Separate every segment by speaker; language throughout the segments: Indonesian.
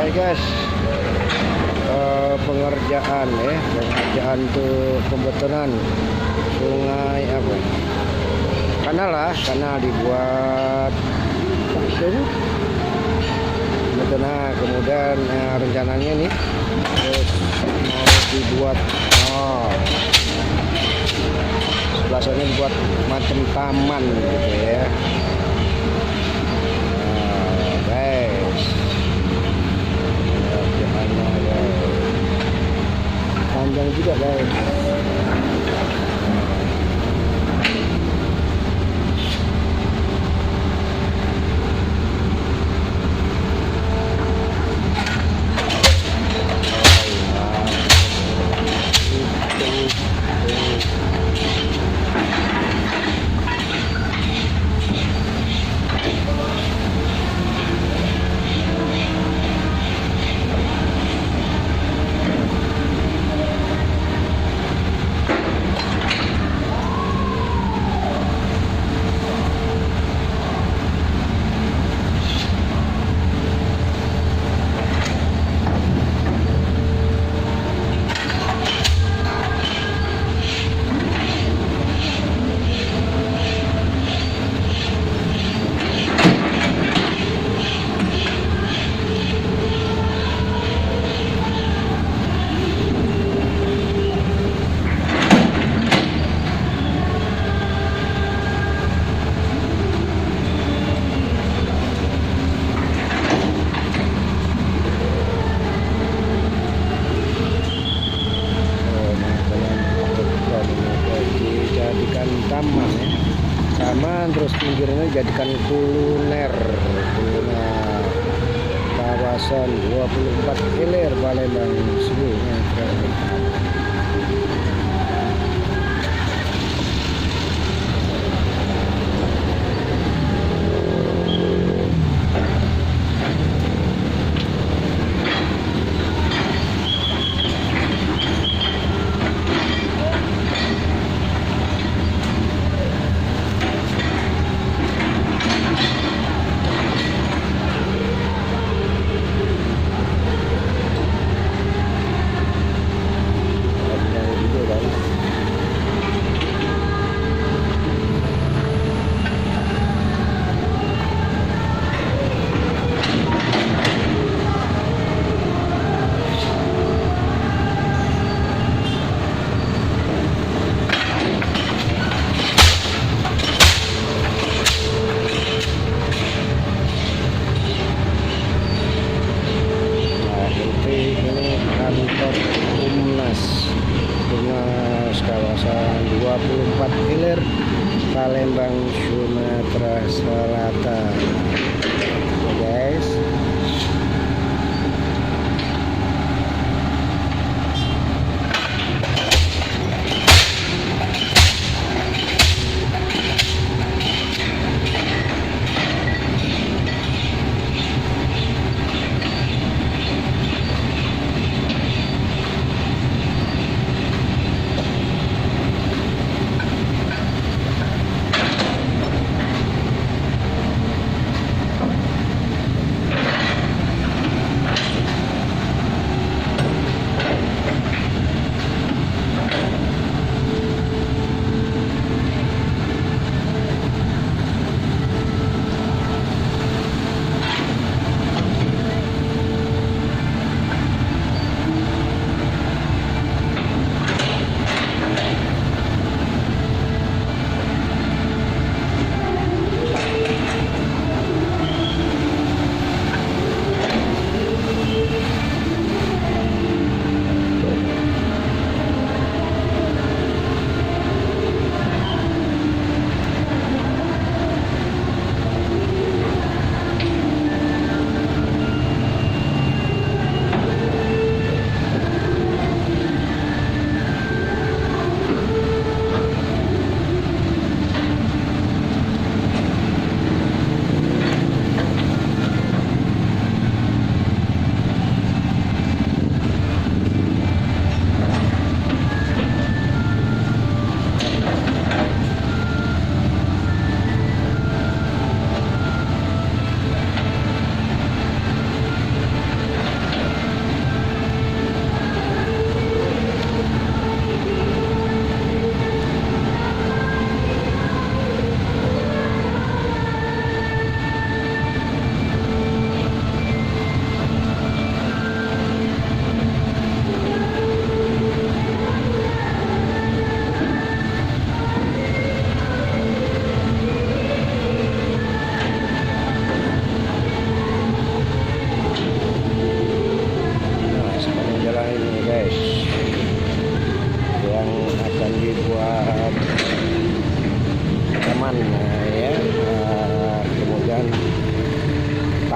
Speaker 1: selesai guys, pengerjaan untuk pembetulan sungai apa? Kanal dibuat. Nah, kemudian rencananya nih terus mau dibuat sebelah sana dibuat macam taman gitu ya. Guys, panjang juga guys. Taman terus pinggirnya jadikan kuliner kawasan 24 Hilir Palembang Sumatera. Kawasan 24 Hilir Palembang Sumatera Selatan. Guys,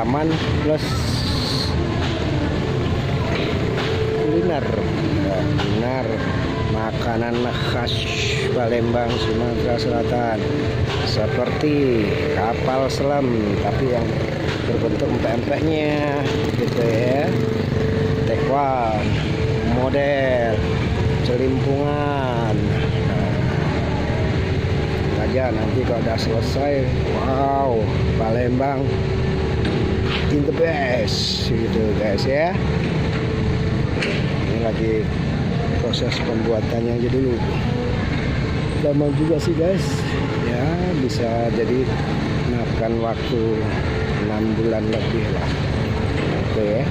Speaker 1: taman plus kuliner. Kuliner makanan khas Palembang Sumatera Selatan seperti kapal selam tapi yang berbentuk empek-empeknya gitu ya, tekwan, model celimpungan. Aja nanti kalau udah selesai, wow, Palembang in the best gitu guys ya. Ini lagi proses pembuatannya aja dulu, lama juga sih guys ya, bisa jadi makan waktu 6 bulan lebih lah oke ya.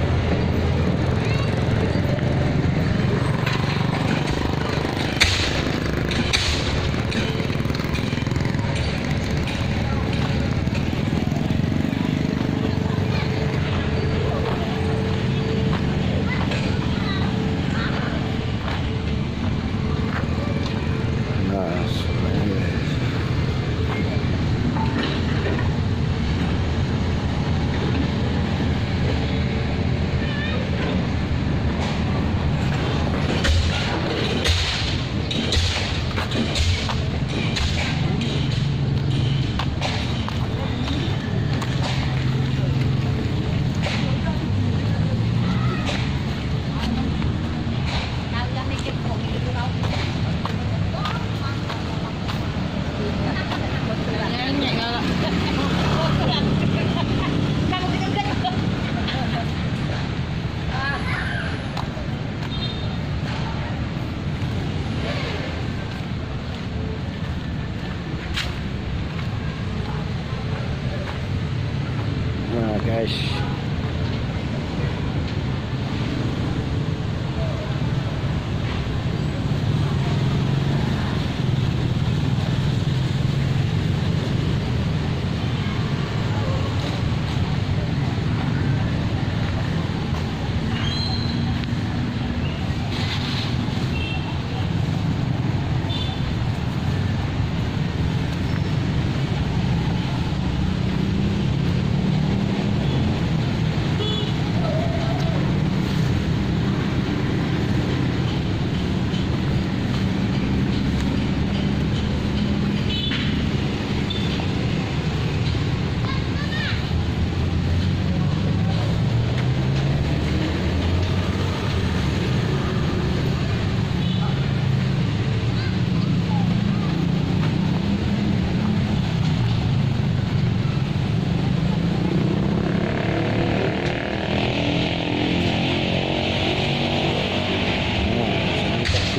Speaker 1: Nah guys,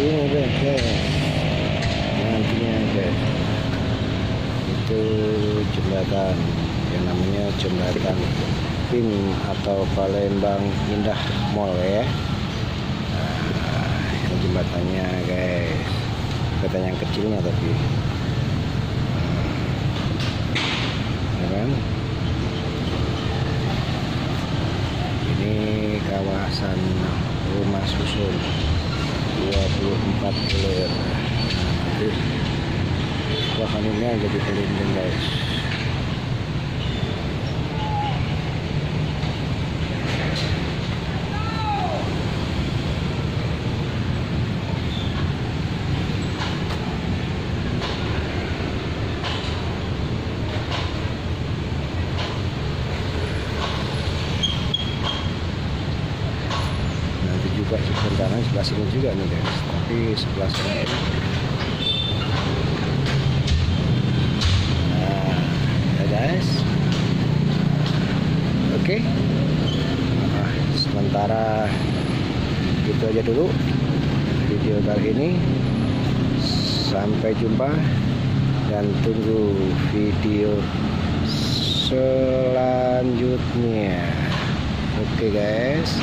Speaker 1: ini guys, nantinya guys, itu jembatan yang namanya jembatan PIM atau Palembang Indah Mall ya. Nah, ini jembatannya guys, jembatan yang kecilnya tapi ya kan? Ini kawasan rumah susun 24 kilo. Nanti bahan ini jadi pelindung guys. Juga jembatan sebelah sini juga nih guys, tapi sebelah sana ini. Nah ya guys, oke. Nah, sementara itu aja dulu video kali ini, sampai jumpa dan tunggu video selanjutnya. Oke guys.